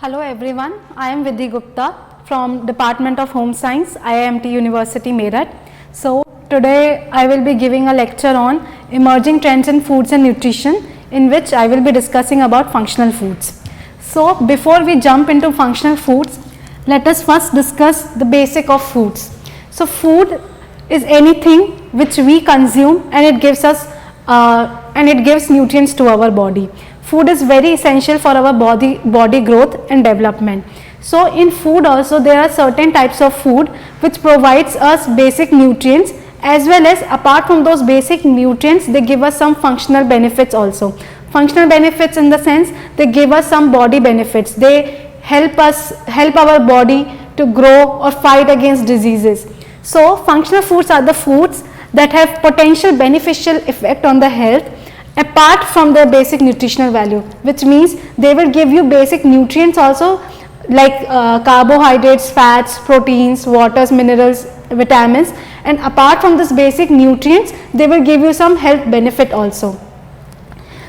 Hello everyone, I am Vidhi Gupta from Department of Home Science, IIMT University Meerut. So today I will be giving a lecture on emerging trends in foods and nutrition, in which I will be discussing about functional foods. So before we jump into functional foods, let us first discuss the basic of foods. So food is anything which we consume and it gives us nutrients to our body. Food is very essential for our body growth and development. So in food also there are certain types of food which provides us basic nutrients, as well as apart from those basic nutrients they give us some functional benefits also. Functional benefits in the sense they give us some body benefits. They help our body to grow or fight against diseases. So functional foods are the foods that have potential beneficial effect on the health apart from their basic nutritional value, which means they will give you basic nutrients also, like carbohydrates, fats, proteins, waters, minerals, vitamins, and apart from this basic nutrients they will give you some health benefit also.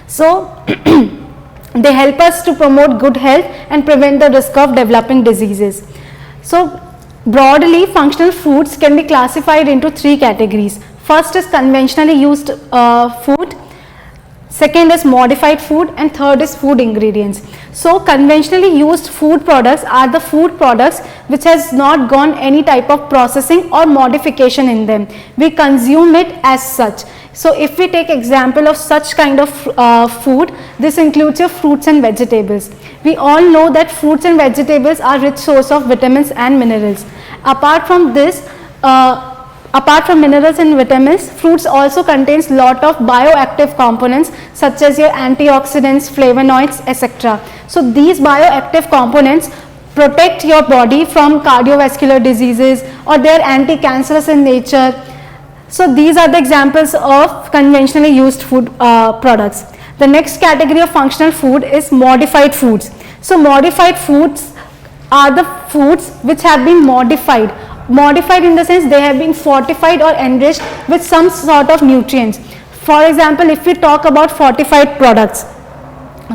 So they help us to promote good health and prevent the risk of developing diseases. So broadly, functional foods can be classified into three categories. First is conventionally used food, second is modified food, and third is food ingredients. So conventionally used food products are the food products which has not gone any type of processing or modification in them. We consume it as such. So if we take example of such kind of food, this includes your fruits and vegetables. We all know that fruits and vegetables are rich source of vitamins and minerals. Apart from this, apart from minerals and vitamins, fruits also contains lot of bioactive components such as your antioxidants, flavonoids, etc. So these bioactive components protect your body from cardiovascular diseases, or they are anti-cancerous in nature. So these are the examples of conventionally used food products. The next category of functional food is modified foods. So modified foods are the foods which have been modified in the sense they have been fortified or enriched with some sort of nutrients. For example, if we talk about fortified products,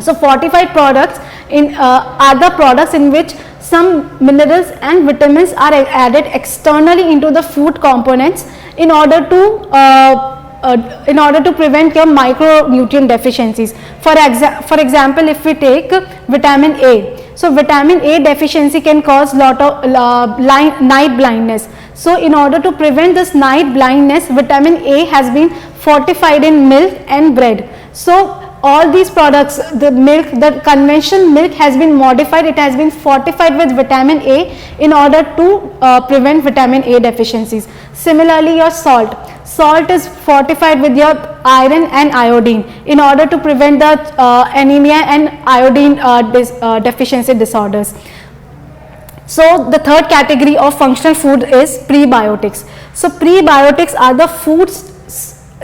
so fortified products are the products in which some minerals and vitamins are added externally into the food components in order to prevent your micronutrient deficiencies. For example, if we take vitamin A, so vitamin A deficiency can cause lot of night blindness. So in order to prevent this night blindness, vitamin A has been fortified in milk and bread. So all these products, the milk, the conventional milk has been modified, it has been fortified with vitamin A in order to prevent vitamin A deficiencies. Similarly, your salt is fortified with your iron and iodine in order to prevent the anemia and iodine deficiency disorders. So the third category of functional food is prebiotics. So prebiotics are the foods,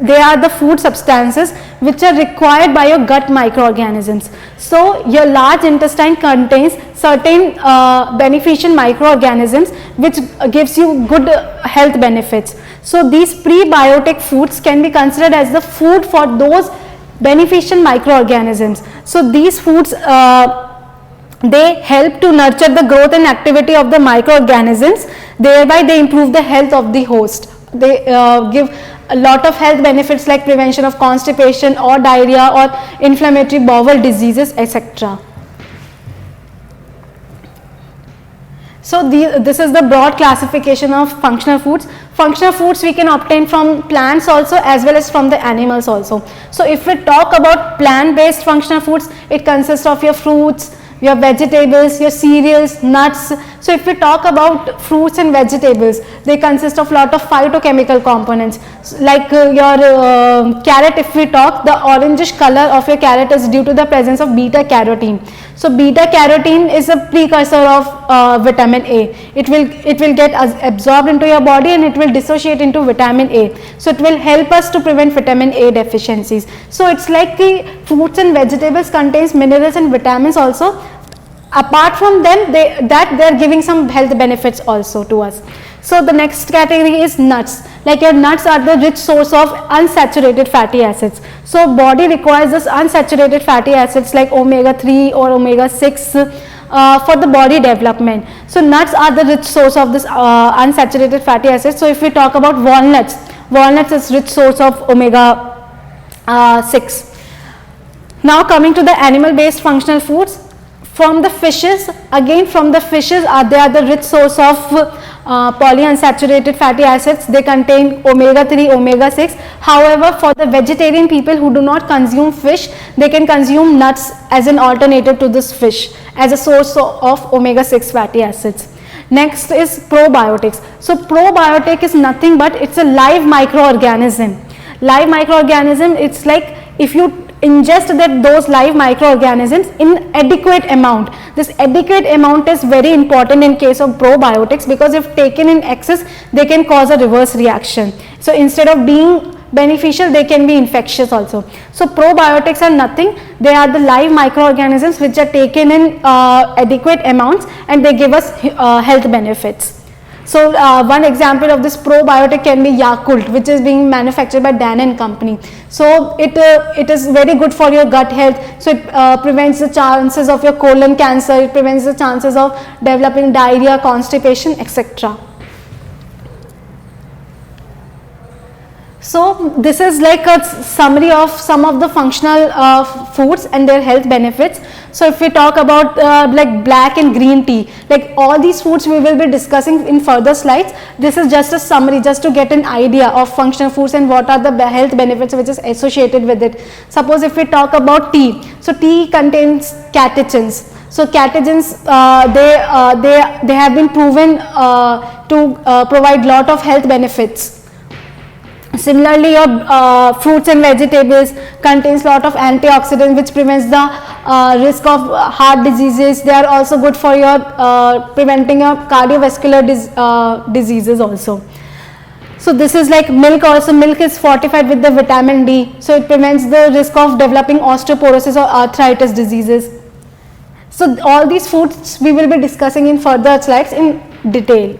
they are the food substances which are required by your gut microorganisms. So your large intestine contains certain beneficial microorganisms which gives you good health benefits. So these prebiotic foods can be considered as the food for those beneficial microorganisms. So these foods they help to nurture the growth and activity of the microorganisms, thereby they improve the health of the host. They give a lot of health benefits like prevention of constipation or diarrhea or inflammatory bowel diseases, etc. So this is the broad classification of functional foods. Functional foods we can obtain from plants also as well as from the animals also. So if we talk about plant-based functional foods, it consists of your fruits, your vegetables, your cereals, nuts. So if we talk about fruits and vegetables, they consist of lot of phytochemical components. Like your carrot, if we talk, the orangish color of your carrot is due to the presence of beta carotene. So beta carotene is a precursor of vitamin A. It will get absorbed into your body and it will dissociate into vitamin A. So it will help us to prevent vitamin A deficiencies. So it's like the fruits and vegetables contains minerals and vitamins also. Apart from them, they are giving some health benefits also to us. So the next category is nuts. Like your nuts are the rich source of unsaturated fatty acids. So body requires this unsaturated fatty acids like omega 3 or omega 6 for the body development. So nuts are the rich source of this unsaturated fatty acids. So if we talk about walnuts, walnuts is rich source of omega 6. Now coming to the animal based functional foods, from the fishes, again from the fishes they are the rich source of polyunsaturated fatty acids. They contain omega 3, omega 6. However, for the vegetarian people who do not consume fish, they can consume nuts as an alternative to this fish as a source of omega 6 fatty acids. Next is probiotics. So probiotic is nothing but it's a live microorganism. Live microorganism, it's like if you ingest those live microorganisms in adequate amount. This adequate amount is very important in case of probiotics, because if taken in excess, they can cause a reverse reaction. So instead of being beneficial, they can be infectious also. So probiotics are nothing, they are the live microorganisms which are taken in adequate amounts, and they give us health benefits. So one example of this probiotic can be Yakult, which is being manufactured by Danone company. So it is very good for your gut health. So it prevents the chances of your colon cancer, it prevents the chances of developing diarrhea, constipation, etc. So this is like a summary of some of the functional foods and their health benefits. So if we talk about like black and green tea, like all these foods we will be discussing in further slides. This is just a summary, just to get an idea of functional foods and what are the health benefits which is associated with it. Suppose if we talk about tea, so tea contains catechins. So catechins, they have been proven to provide lot of health benefits. Similarly, your fruits and vegetables contains lot of antioxidants which prevents the risk of heart diseases. They are also good for your preventing your cardiovascular diseases also. So this is like milk also. Milk is fortified with the vitamin D, so it prevents the risk of developing osteoporosis or arthritis diseases. So all these foods we will be discussing in further slides in detail.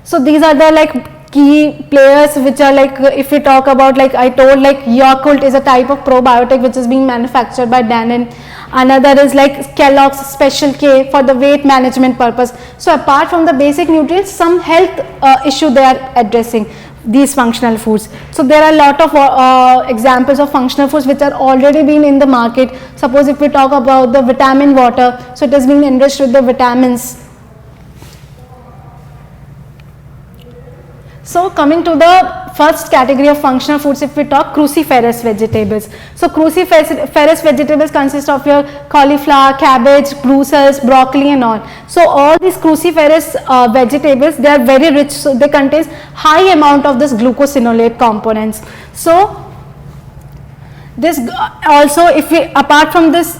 So these are the like key players which are like, if we talk about, like I told, like Yakult is a type of probiotic which is being manufactured by Danone. Another is like Kellogg's Special K for the weight management purpose. So apart from the basic nutrients, some health issue they are addressing, these functional foods. So there are a lot of examples of functional foods which are already been in the market. Suppose if we talk about the vitamin water, so it has been enriched with the vitamins. So coming to the first category of functional foods, if we talk cruciferous vegetables. So cruciferous vegetables consist of your cauliflower, cabbage, Brussels, broccoli and all. So all these cruciferous vegetables, they are very rich, so they contain high amount of this glucosinolate components. So this also, if we apart from this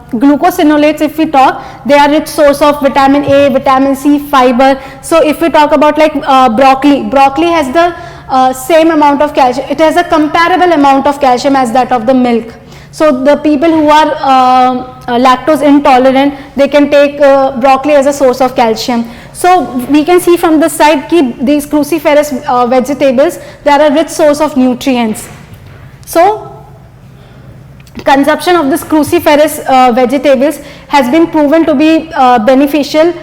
glucosinolates, if we talk, they are rich source of vitamin A, vitamin C, fiber. So if we talk about like broccoli has the same amount of calcium. It has a comparable amount of calcium as that of the milk. So the people who are lactose intolerant, they can take broccoli as a source of calcium. So we can see from the side these cruciferous vegetables, they are a rich source of nutrients. So consumption of this cruciferous vegetables has been proven to be beneficial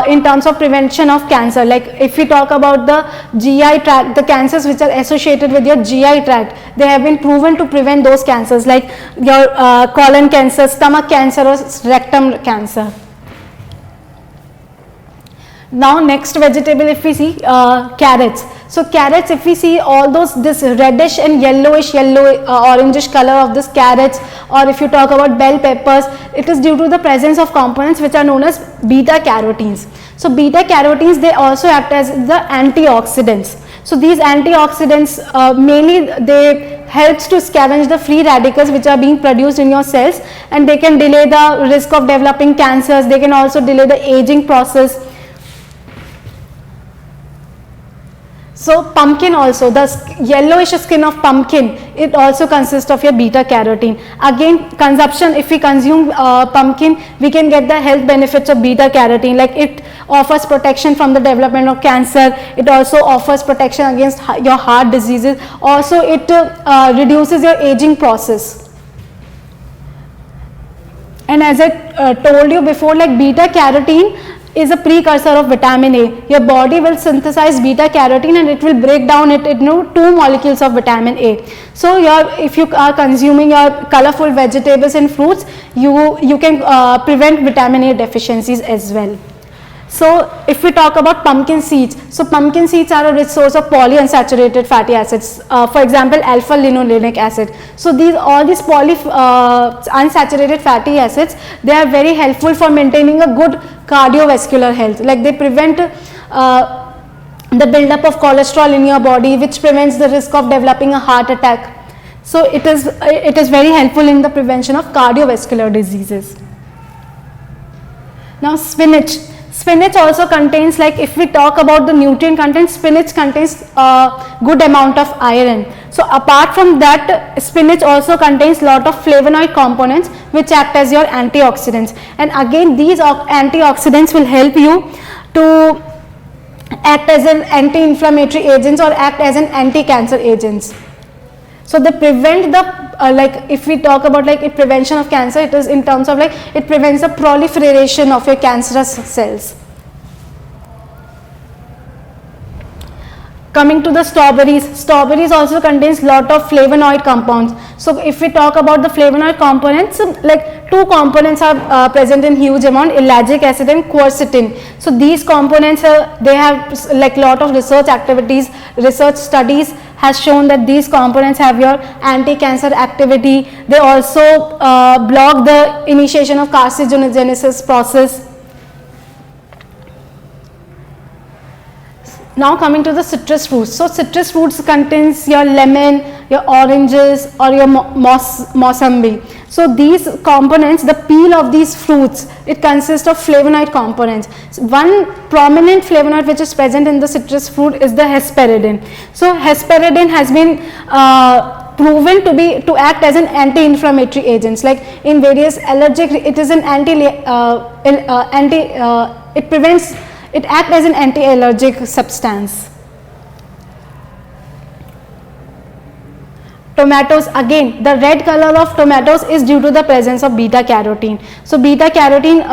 in terms of prevention of cancer. Like if we talk about the GI tract, the cancers which are associated with your GI tract, they have been proven to prevent those cancers like your colon cancer, stomach cancer or rectum cancer. Now next vegetable, if we see carrots. So carrots, if we see all this reddish and yellowish, orangish color of this carrots, or if you talk about bell peppers, it is due to the presence of components which are known as beta carotenes. So beta carotenes, they also act as the antioxidants. So these antioxidants mainly they helps to scavenge the free radicals which are being produced in your cells, and they can delay the risk of developing cancers. They can also delay the aging process. So pumpkin also, the yellowish skin of pumpkin, it also consists of your beta carotene. Again, consumption, if we consume pumpkin, we can get the health benefits of beta carotene, like it offers protection from the development of cancer. It also offers protection against your heart diseases. Also it reduces your aging process. And as I told you before, like beta carotene is a precursor of vitamin A. Your body will synthesize beta carotene and it will break down it into 2 molecules of vitamin A. So if you are consuming your colorful vegetables and fruits, you can prevent vitamin A deficiencies as well. So if we talk about pumpkin seeds, so pumpkin seeds are a rich source of polyunsaturated fatty acids, for example alpha linolenic acid. So all these unsaturated fatty acids, they are very helpful for maintaining a good cardiovascular health. Like they prevent the buildup of cholesterol in your body, which prevents the risk of developing a heart attack. So it is very helpful in the prevention of cardiovascular diseases. Now spinach. Spinach also contains, like if we talk about the nutrient content, spinach contains a good amount of iron. So apart from that, spinach also contains lot of flavonoid components which act as your antioxidants. And again, these antioxidants will help you to act as an anti-inflammatory agents or act as an anti-cancer agents. So they prevent the like if we talk about like prevention of cancer, it is in terms of like it prevents the proliferation of your cancerous cells. Coming to the strawberries, strawberries also contains lot of flavonoid compounds. So if we talk about the flavonoid components, like 2 components are present in huge amount, ellagic acid and quercetin. So these components they have like lot of research activities, research studies has shown that these components have your anti-cancer activity. They also block the initiation of carcinogenesis process. Now coming to the citrus fruits. So citrus fruits contains your lemon, your oranges or your mosambi. So these components, the peel of these fruits, it consists of flavonoid components. So one prominent flavonoid which is present in the citrus fruit is the hesperidin. So hesperidin has been proven to act as an anti-inflammatory agent. Like in various allergic, it is an it acts as an anti-allergic substance. Tomatoes, again the red color of tomatoes is due to the presence of beta carotene. So beta carotene,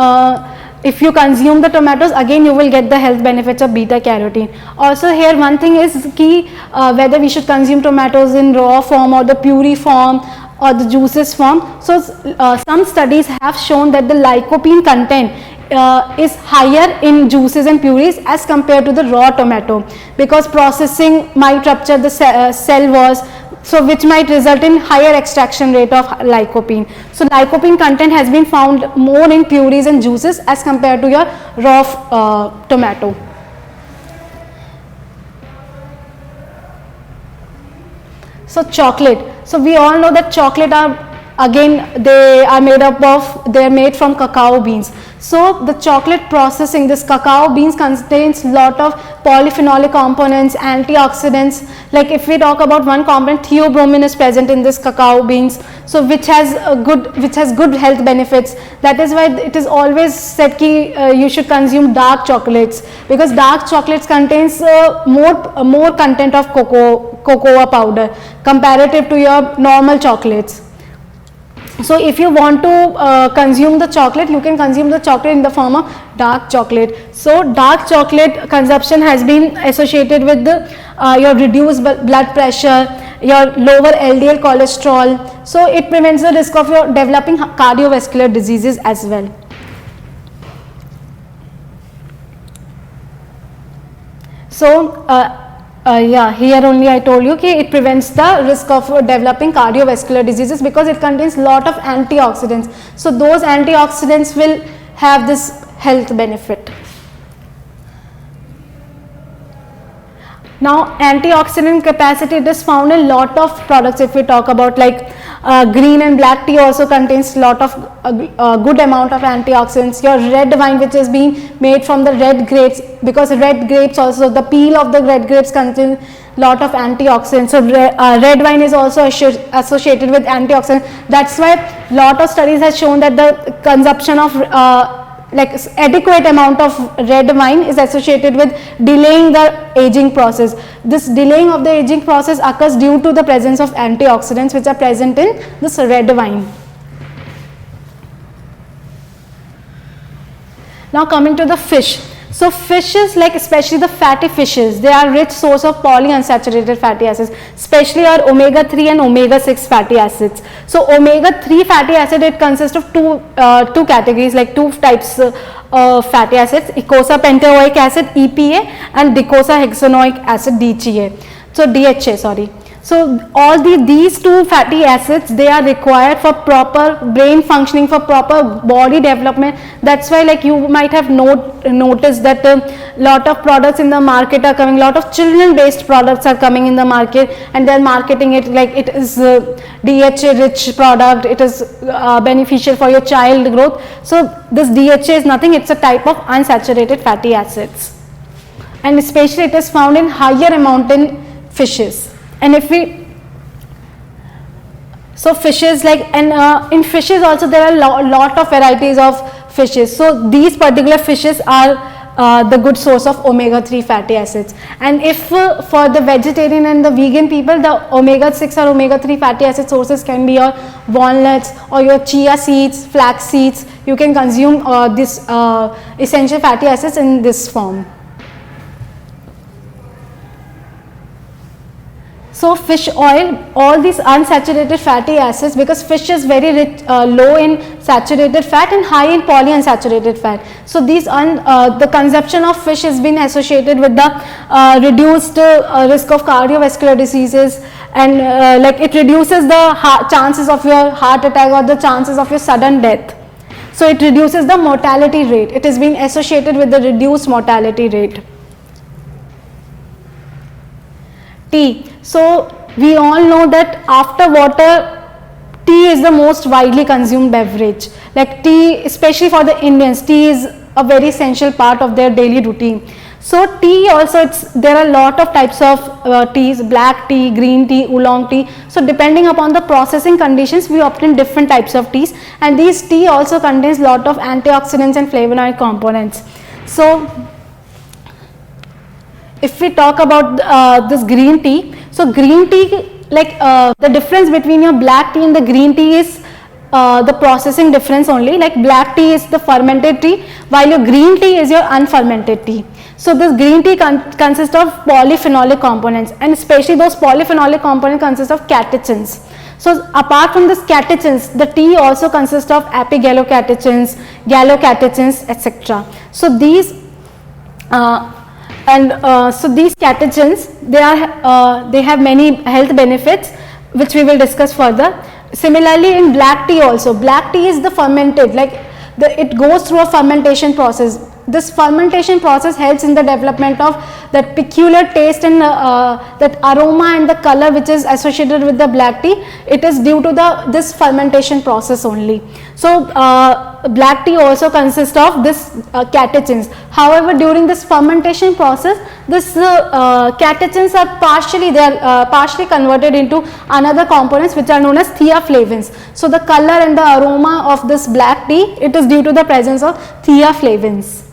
if you consume the tomatoes, again you will get the health benefits of beta carotene. Also here one thing is key, whether we should consume tomatoes in raw form or the puree form or the juices form. So some studies have shown that the lycopene content is higher in juices and purees as compared to the raw tomato, because processing might rupture the cell walls, so which might result in higher extraction rate of lycopene. So lycopene content has been found more in purees and juices as compared to your raw tomato. So chocolate. So we all know that chocolate are, again they are made from cacao beans. So the chocolate processing, this cacao beans contains lot of polyphenolic components, antioxidants. Like if we talk about one component, theobromine is present in this cacao beans, so which has good health benefits. That is why it is always said that you should consume dark chocolates, because dark chocolates contains more content of cocoa powder comparative to your normal chocolates. So if you want to consume the chocolate, you can consume the chocolate in the form of dark chocolate. So dark chocolate consumption has been associated with your reduced blood pressure, your lower LDL cholesterol. So it prevents the risk of your developing cardiovascular diseases as well. So here only I told you that it prevents the risk of developing cardiovascular diseases because it contains lot of antioxidants. So those antioxidants will have this health benefit. Now antioxidant capacity, it is found in lot of products. If we talk about like green and black tea also contains lot of good amount of antioxidants. Your red wine, which is being made from the red grapes, because red grapes also, the peel of the red grapes contains lot of antioxidants. So red wine is also associated with antioxidants. That's why lot of studies has shown that the consumption of like adequate amount of red wine is associated with delaying the aging process. This delaying of the aging process occurs due to the presence of antioxidants which are present in this red wine. Now coming to the fish. So fishes, like especially the fatty fishes, they are rich source of polyunsaturated fatty acids, especially our omega-3 and omega-6 fatty acids. So omega-3 fatty acid, it consists of two categories, like two types of fatty acids, eicosapentaenoic acid EPA and docosahexaenoic acid DHA, sorry. So all these two fatty acids, they are required for proper brain functioning, for proper body development. That's why, like, you might have noticed that lot of products in the market are coming, lot of children based products are coming in the market, and they're marketing it like it is DHA rich product, it is beneficial for your child growth. So this DHA is nothing, it's a type of unsaturated fatty acids, and especially it is found in higher amount in fishes. And if we, so fishes, like, and in fishes also there are lot of varieties of fishes. So these particular fishes are the good source of omega-3 fatty acids. And if for the vegetarian and the vegan people, the omega-6 or omega-3 fatty acid sources can be your walnuts or your chia seeds, flax seeds. You can consume this essential fatty acids in this form. So fish oil, all these unsaturated fatty acids, because fish is very rich, low in saturated fat and high in polyunsaturated fat. So these the consumption of fish has been associated with the reduced risk of cardiovascular diseases, and like it reduces the chances of your heart attack or the chances of your sudden death. So it reduces the mortality rate. It has been associated with the reduced mortality rate. Tea. So we all know that after water, tea is the most widely consumed beverage. Like tea, especially for the Indians, tea is a very essential part of their daily routine. So tea also, there are a lot of types of teas, black tea, green tea, oolong tea. So depending upon the processing conditions, we obtain different types of teas, and these tea also contains lot of antioxidants and flavonoid components. So if we talk about this green tea, so green tea, like the difference between your black tea and the green tea is the processing difference only. Like black tea is the fermented tea, while your green tea is your unfermented tea. So this green tea consists of polyphenolic components, and especially those polyphenolic components consist of catechins. So apart from this catechins, the tea also consists of epigallocatechins, gallocatechins, etc. So these so these catechins, they have many health benefits, which we will discuss further. Similarly, in black tea also, black tea is the fermented, like it goes through a fermentation process. This fermentation process helps in the development of that peculiar taste and that aroma and the color which is associated with the black tea. It is due to this fermentation process only. So black tea also consists of this catechins. However, during this fermentation process, this catechins are partially converted into another components which are known as theaflavins. So the color and the aroma of this black tea, it is due to the presence of theaflavins.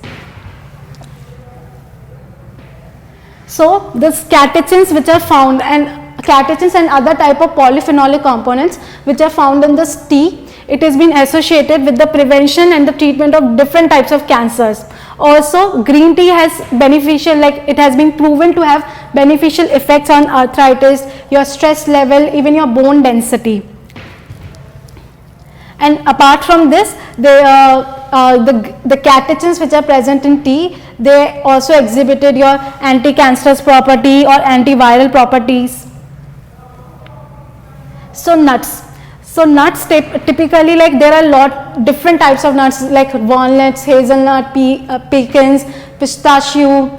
So these catechins which are found, and catechins and other type of polyphenolic components which are found in this tea, it has been associated with the prevention and the treatment of different types of cancers. Also, green tea has beneficial, like it has been proven to have beneficial effects on arthritis, your stress level, even your bone density. And apart from this, the catechins which are present in tea, they also exhibited your anti-cancerous property or antiviral properties. So nuts. So nuts typically, like there are different types of nuts like walnuts, hazelnut, pecans, pistachio,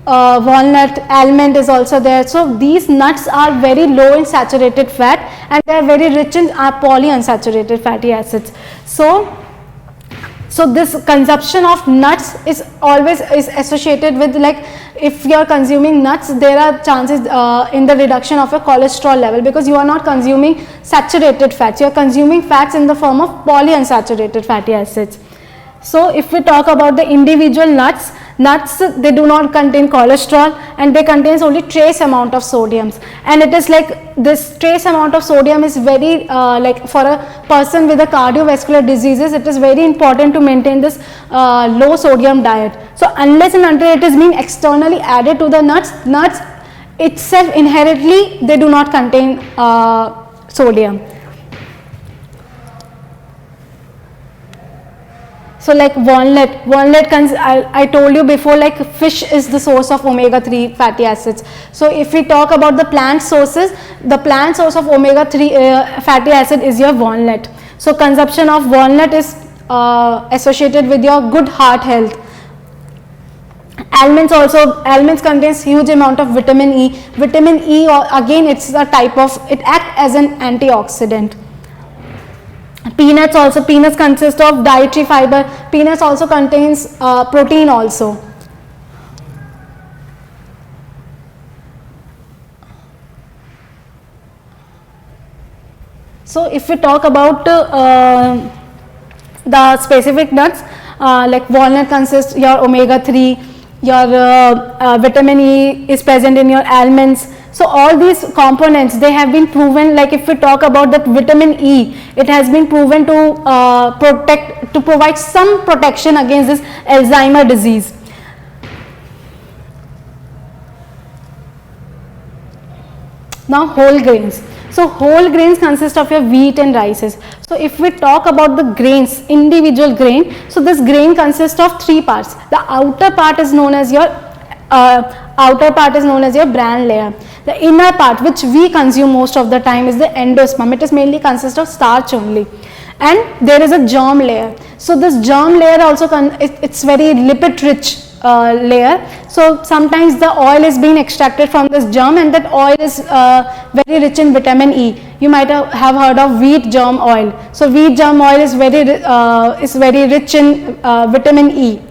walnut, almond is also there. So these nuts are very low in saturated fat, and they are very rich in polyunsaturated fatty acids. So this consumption of nuts is always associated with, like, if you are consuming nuts, there are chances in the reduction of your cholesterol level, because you are not consuming saturated fats, you are consuming fats in the form of polyunsaturated fatty acids. So if we talk about the individual nuts, Nuts, they do not contain cholesterol and they contains only trace amount of sodiums, and it is like this trace amount of sodium is very like for a person with a cardiovascular diseases, it is very important to maintain this low sodium diet. So unless and until it is being externally added to the nuts itself inherently they do not contain sodium. So like walnut I told you before, like fish is the source of omega-3 fatty acids. So if we talk about the plant sources, the plant source of omega-3 fatty acid is your walnut. So consumption of walnut is associated with your good heart health. Almonds contains huge amount of vitamin E. Vitamin E again it's a type of, it acts as an antioxidant. Peanuts consist of dietary fiber. Peanuts also contains protein also. So if we talk about the specific nuts, like walnut consists your omega-3, your vitamin E is present in your almonds. So all these components, they have been proven, like if we talk about that vitamin E, it has been proven to provide some protection against this Alzheimer disease. Now whole grains. So whole grains consist of your wheat and rices. So if we talk about the grains, individual grain, so this grain consists of three parts. The outer part is known as your bran layer. The inner part, which we consume most of the time, is the endosperm. It is mainly consists of starch only, and there is a germ layer. So this germ layer also it's very lipid rich layer. So sometimes the oil is being extracted from this germ, and that oil is very rich in vitamin E. You might have heard of wheat germ oil. So wheat germ oil is very rich in vitamin E.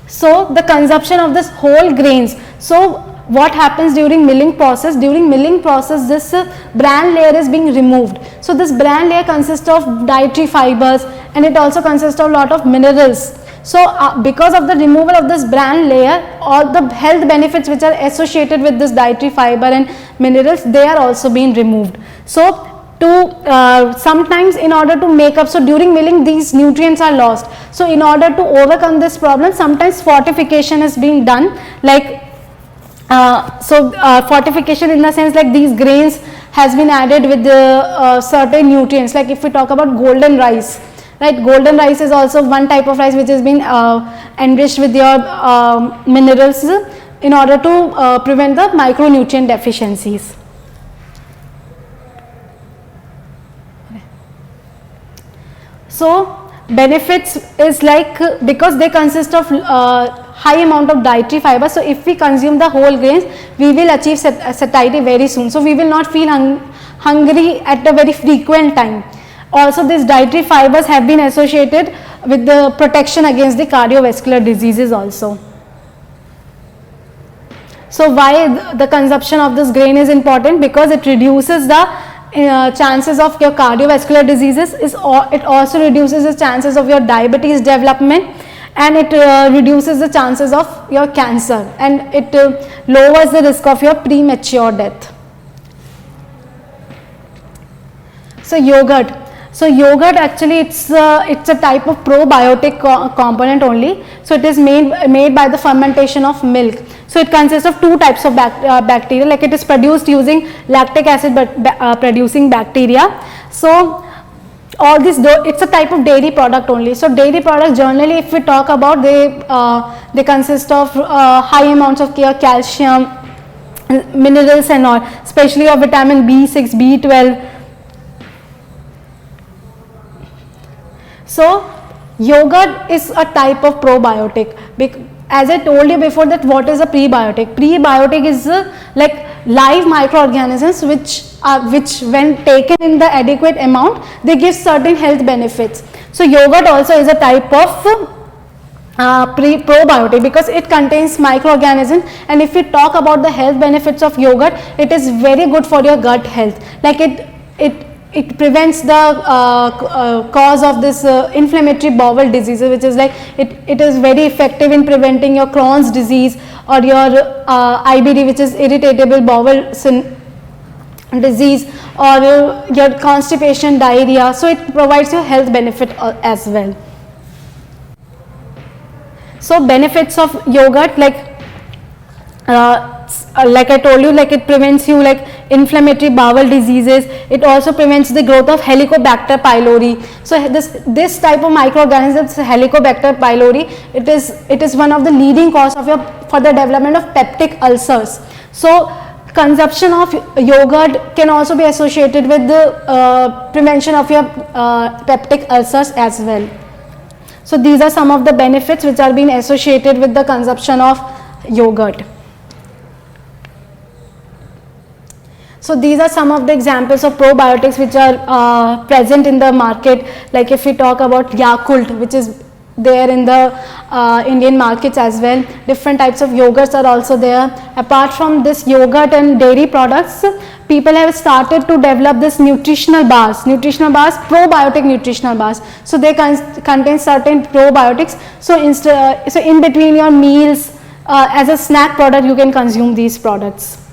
So the consumption of this whole grains. So what happens during milling process? During milling process, this bran layer is being removed. So this bran layer consists of dietary fibers, and it also consists of a lot of minerals. So because of the removal of this bran layer, all the health benefits which are associated with this dietary fiber and minerals, they are also being removed. So sometimes in order to make up, so during milling these nutrients are lost. So in order to overcome this problem, sometimes fortification is being done, like fortification in the sense like these grains has been added with the certain nutrients. Like if we talk about golden rice, right? Golden rice is also one type of rice which has been enriched with your minerals in order to prevent the micronutrient deficiencies. So benefits is like, because they consist of high amount of dietary fiber, so if we consume the whole grains, we will achieve satiety very soon. So we will not feel hungry at a very frequent time. Also these dietary fibers have been associated with the protection against the cardiovascular diseases also. So why the consumption of this grain is important? Because it reduces the chances of your cardiovascular diseases, it also reduces the chances of your diabetes development, and it reduces the chances of your cancer, and it lowers the risk of your premature death. So yogurt. So yogurt actually it's a type of probiotic component only. So it is made by the fermentation of milk. So it consists of two types of bacteria, like it is produced using lactic acid producing bacteria. So all this, it's a type of dairy product only. So dairy products generally, if we talk about, they consist of high amounts of calcium, minerals and all, especially of vitamin B6, B12. So yogurt is a type of probiotic. As I told you before, that what is a prebiotic? Prebiotic is like live microorganisms which when taken in the adequate amount, they give certain health benefits. So yogurt also is a type of probiotic because it contains microorganisms, and if we talk about the health benefits of yogurt, it is very good for your gut health. Like it it prevents the cause of this inflammatory bowel diseases, which is like it is very effective in preventing your Crohn's disease or your IBD, which is irritable bowel disease, or your constipation, diarrhea. So it provides you health benefit as well. So benefits of yogurt, like I told you, like it prevents you like inflammatory bowel diseases. It also prevents the growth of Helicobacter pylori. So this type of microorganisms, Helicobacter pylori, it is one of the leading cause of for the development of peptic ulcers. So consumption of yogurt can also be associated with the prevention of your peptic ulcers as well. So these are some of the benefits which are being associated with the consumption of yogurt. So these are some of the examples of probiotics which are present in the market. Like if we talk about Yakult, which is there in the Indian markets as well. Different types of yogurts are also there. Apart from this yogurt and dairy products, people have started to develop this nutritional bars, probiotic nutritional bars. So they contain certain probiotics. So in between your meals, as a snack product, you can consume these products.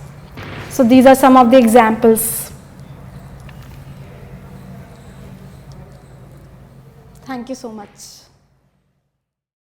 So these are some of the examples. Thank you so much.